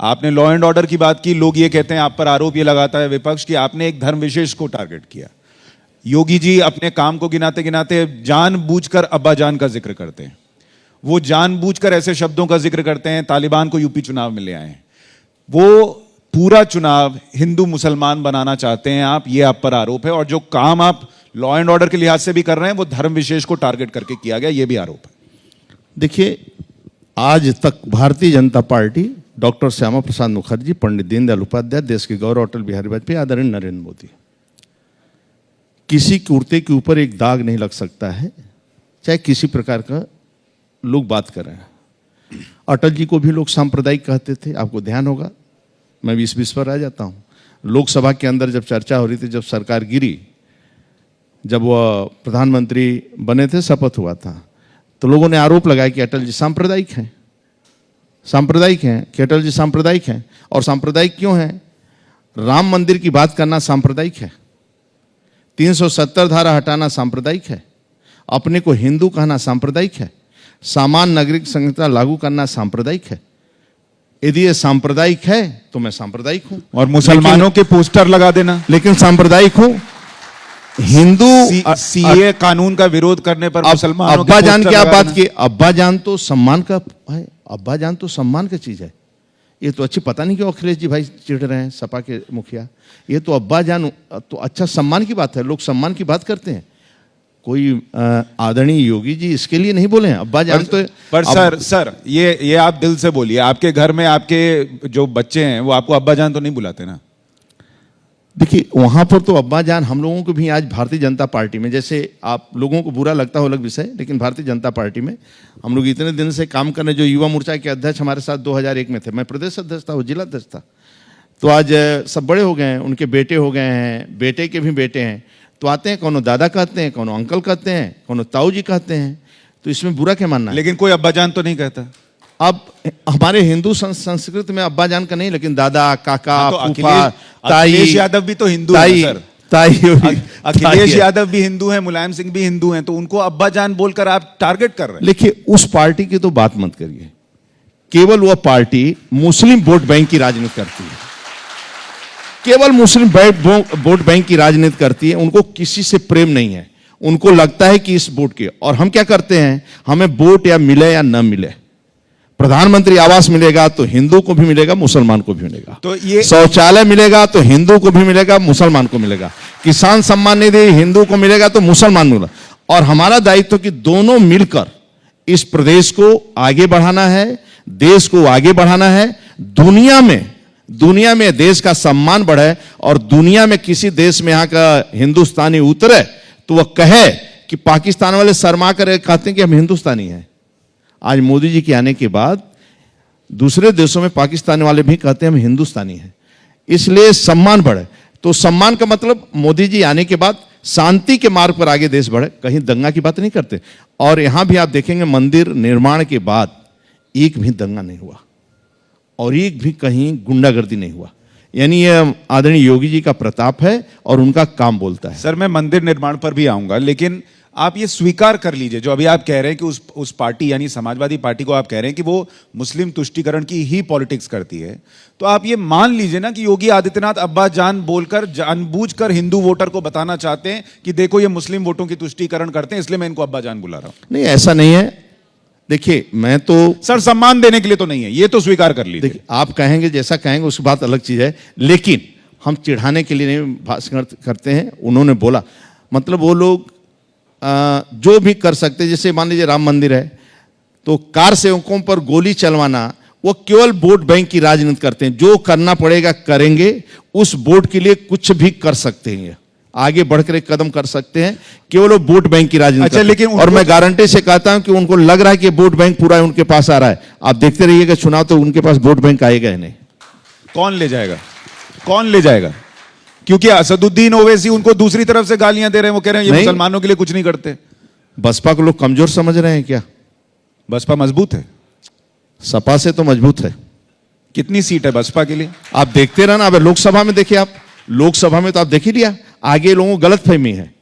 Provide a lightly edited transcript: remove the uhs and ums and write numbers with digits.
आपने law and order की बात की, लोग ये कहते हैं, आप पर आरोप ये लगाता है विपक्ष कि आपने एक धर्म विशेष को टारगेट किया। योगी जी अपने काम को गिनाते गिनाते जानबूझकर अब्बाजान का जिक्र करते हैं। वो जानबूझकर ऐसे शब्दों का जिक्र करते हैं, तालिबान को यूपी चुनाव में ले आए हैं। वो पूरा चुनाव हिंदू मुसलमान बनाना चाहते हैं आप, ये आप पर आरोप है। और जो काम आप लॉ एंड ऑर्डर के लिहाज से भी कर रहे हैं वो धर्म विशेष को टारगेट करके किया गया, ये भी आरोप है। देखिए, आज तक भारतीय जनता पार्टी, डॉक्टर श्यामा प्रसाद मुखर्जी, पंडित दीनदयाल उपाध्याय, देश के गौरव अटल बिहारी वाजपेयी, आदरणीय नरेंद्र मोदी, किसी कुर्ते के ऊपर एक दाग नहीं लग सकता है, चाहे किसी प्रकार का लोग बात कर रहे हैं। अटल जी को भी लोग सांप्रदायिक कहते थे, आपको ध्यान होगा। मैं भी इस विषय पर आ जाता हूँ। लोकसभा के अंदर जब चर्चा हो रही थी, जब सरकार गिरी, जब वह प्रधानमंत्री बने थे, शपथ हुआ था, तो लोगों ने आरोप लगाया कि अटल जी सांप्रदायिक हैं, सांप्रदायिक हैं, कि अटल जी सांप्रदायिक हैं। और सांप्रदायिक क्यों हैं? राम मंदिर की बात करना सांप्रदायिक है, 370 धारा हटाना सांप्रदायिक है, अपने को हिंदू कहना सांप्रदायिक है, सामान्य नागरिक संहिता लागू करना सांप्रदायिक है। यदि ये सांप्रदायिक है तो मैं सांप्रदायिक हूं। और मुसलमानों के पोस्टर लगा देना, लेकिन सांप्रदायिक हूं। हिंदू सीए कानून का विरोध करने पर मुसलमानों अब्बा जान की आप बात की, अब्बा जान तो सम्मान का है, अब्बा जान तो सम्मान का चीज है। ये तो अच्छी, पता नहीं क्यों अखिलेश जी भाई चिढ़ रहे हैं, सपा के मुखिया। ये तो अब्बा जान तो अच्छा सम्मान की बात है, लोग सम्मान की बात करते हैं। कोई आदरणीय योगी जी इसके लिए नहीं बोले हैं अब्बा जान तो। पर सर ये आप दिल से बोलिए, आपके घर में आपके जो बच्चे हैं वो आपको अब्बा जान तो नहीं बुलाते ना? देखिए, वहां पर तो अब्बा जान हम लोगों को भी आज भारतीय जनता पार्टी में, जैसे आप लोगों को बुरा लगता हो अलग विषय, लेकिन भारतीय जनता पार्टी में हम लोग इतने दिन से काम करने, जो युवा मोर्चा के अध्यक्ष हमारे साथ 2001 में थे, मैं प्रदेश अध्यक्ष था, वो जिला अध्यक्ष था, तो आज सब बड़े हो गए हैं, उनके बेटे हो गए हैं, बेटे के भी बेटे हैं, तो आते हैं, कोनो दादा कहते हैं, कोनो अंकल कहते हैं, कोनो ताऊ जी कहते हैं, तो इसमें बुरा क्या मानना है? लेकिन कोई अब्बा जान तो नहीं कहता। अब हमारे हिंदू संस्कृति में अब्बा जान का नहीं, लेकिन दादा, काका, फूफा, अखिलेश यादव भी तो हिंदू है सर। अखिलेश यादव भी हिंदू हैं, मुलायम सिंह भी हिंदू हैं, तो उनको अब्बा जान बोलकर आप टारगेट कर रहे हैं। देखिए, उस पार्टी की तो बात मत करिए। केवल वह पार्टी मुस्लिम वोट बैंक की राजनीति करती है, केवल मुस्लिम वोट बैंक की राजनीति करती है। उनको किसी से प्रेम नहीं है, उनको लगता है कि इस वोट के, और हम क्या करते हैं, हमें वोट या मिले या न मिले, प्रधानमंत्री आवास मिलेगा तो हिंदू को भी मिलेगा, मुसलमान को भी मिलेगा, तो ये शौचालय मिलेगा तो हिंदू को भी मिलेगा, मुसलमान को मिलेगा, किसान सम्मान निधि हिंदू को मिलेगा तो मुसलमान मिलेगा। और हमारा दायित्व कि दोनों मिलकर इस प्रदेश को आगे बढ़ाना है, देश को आगे बढ़ाना है, दुनिया में देश का सम्मान बढ़े, और दुनिया में किसी देश में यहाँ का हिंदुस्तानी उतरे तो वह कहे कि पाकिस्तान वाले शर्मा कर कहते हैं कि हम हिंदुस्तानी हैं। आज मोदी जी के आने के बाद दूसरे देशों में पाकिस्तान वाले भी कहते हैं हम हिंदुस्तानी हैं, इसलिए सम्मान बढ़े। तो सम्मान का मतलब मोदी जी आने के बाद शांति के मार्ग पर आगे देश बढ़े, कहीं दंगा की बात नहीं करते। और यहां भी आप देखेंगे, मंदिर निर्माण के बाद एक भी दंगा नहीं हुआ और एक भी कहीं गुंडागर्दी नहीं हुआ। यानी ये आदरणीय योगी जी का प्रताप है और उनका काम बोलता है। सर, मैं मंदिर निर्माण पर भी आऊंगा, लेकिन आप ये स्वीकार कर लीजिए, जो अभी आप कह रहे हैं कि उस पार्टी यानी समाजवादी पार्टी को आप कह रहे हैं कि वो मुस्लिम तुष्टीकरण की ही पॉलिटिक्स करती है, तो आप ये मान लीजिए ना कि योगी आदित्यनाथ अब्बा जान बोलकर जानबूझकर हिंदू वोटर को बताना चाहते हैं कि देखो ये मुस्लिम वोटों की तुष्टीकरण करते हैं, इसलिए मैं इनको अब्बा जान बुला रहा हूं। नहीं, ऐसा नहीं है। देखिए, मैं तो सर सम्मान देने के लिए तो नहीं है, ये तो स्वीकार कर लीजिए। देखिए, आप कहेंगे जैसा कहेंगे उसकी बात अलग चीज है, लेकिन हम चिढ़ाने के लिए नहीं भाषण करते हैं। उन्होंने बोला, मतलब वो लोग जो भी कर सकते, जैसे मान लीजिए राम मंदिर है तो कार सेवकों पर गोली चलवाना, वो केवल वोट बैंक की राजनीति करते हैं। जो करना पड़ेगा करेंगे, उस वोट के लिए कुछ भी कर सकते हैं, आगे बढ़कर एक कदम कर सकते हैं, केवल वो वोट बैंक की राजनीति। अच्छा, लेकिन और मैं गारंटी से कहता हूं कि उनको लग रहा है कि वोट बैंक पूरा उनके पास आ रहा है। आप देखते रहिएगा चुनाव, तो उनके पास वोट बैंक आएगा नहीं। कौन ले जाएगा, कौन ले जाएगा? क्योंकि असदुद्दीन ओवैसी उनको दूसरी तरफ से गालियां दे रहे हैं, वो कह रहे हैं ये मुसलमानों के लिए कुछ नहीं करते। बसपा को लोग कमजोर समझ रहे हैं क्या? बसपा मजबूत है, सपा से तो मजबूत है। कितनी सीट है बसपा के लिए? आप देखते रहना। अब लोकसभा में देखिए, आप लोकसभा में तो आप देख ही लिया, आगे लोगों को गलतफहमी है